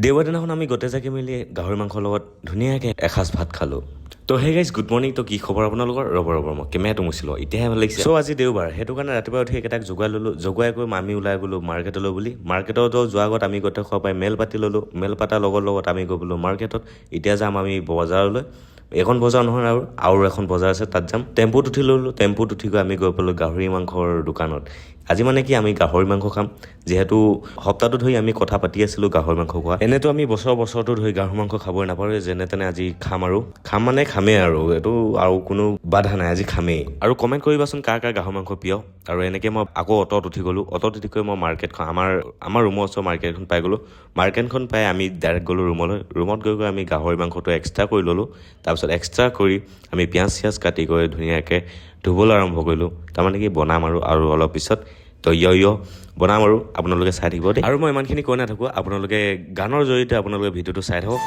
দেওবাৰ দিনাখন আমি গোটেইজাকে মিলি গাহৰি মাংসৰ লগত ধুনীয়াকৈ এসাঁজ ভাত খালোঁ। তো হে গাইজ গুড মৰ্ণিং। তো কি খবৰ আপোনালোকৰ? ৰ'ব মই কেমেৰাটো মুচিলোঁ, এতিয়াহে ভাল লাগিছে। চ' আজি দেওবাৰ, সেইটো কাৰণে ৰাতিপুৱা উঠি একেটাক জগুৱাই ল'লোঁ। জগুৱাই গৈ আমি ওলাই গ'লোঁ মাৰ্কেটলৈ বুলি। মাৰ্কেটতো যোৱাৰ আগত আমি গোটেই খোৱা পাই মেল পাতি ল'লোঁ। মেল পাতাৰ লগত আমি গৈ গ'লোঁ মাৰ্কেটত। এতিয়া যাম আমি বজাৰলৈ। এখন বজাৰ নহয় আৰু এখন বজাৰ আছে, তাত যাম। টেম্পুত উঠি ল'লোঁ। টেম্পুত উঠি গৈ আমি গৈ পালোঁ গাহৰি মাংসৰ দোকানত। আজি মানে কি আমি গাহৰি মাংস খাম, যিহেতু সপ্তাহটো ধৰি আমি কথা পাতি আছিলোঁ গাহৰি মাংস খোৱা। এনেতো আমি বছৰটো ধৰি গাহৰি মাংস খাবই নাপাৰোঁ, যেনে তেনে আজি খাম মানে খামেই আৰু এইটো আৰু কোনো বাধা নাই, আজি খামেই। আৰু কমেণ্ট কৰিবাচোন কাৰ গাহৰি মাংস প্ৰিয়। আৰু এনেকৈ মই আকৌ অটত উঠি গ'লোঁ। অটত উঠি গৈ মই মাৰ্কেটখন আমাৰ ৰুমৰ ওচৰৰ মাৰ্কেটখন পাই গ'লোঁ। মাৰ্কেটখন পাই আমি ডাইৰেক্ট গ'লোঁ ৰুমলৈ। ৰুমত গৈ আমি গাহৰি মাংসটো এক্সট্ৰা কৰি ল'লোঁ। তাৰপিছত এক্সট্ৰা কৰি আমি পিঁয়াজ চিয়াজ কাটি গৈ ধুনীয়াকৈ ধুবলৈ আৰম্ভ কৰিলোঁ। তাৰমানে কি বনাম আৰু অলপ পিছত। তো বনাম আৰু আপোনালোকে চাই থাকিব দেই। আৰু মই ইমানখিনি কৈ নাথাকোঁ, আপোনালোকে গানৰ জৰিয়তে আপোনালোকে ভিডিঅ'টো চাই থাকক।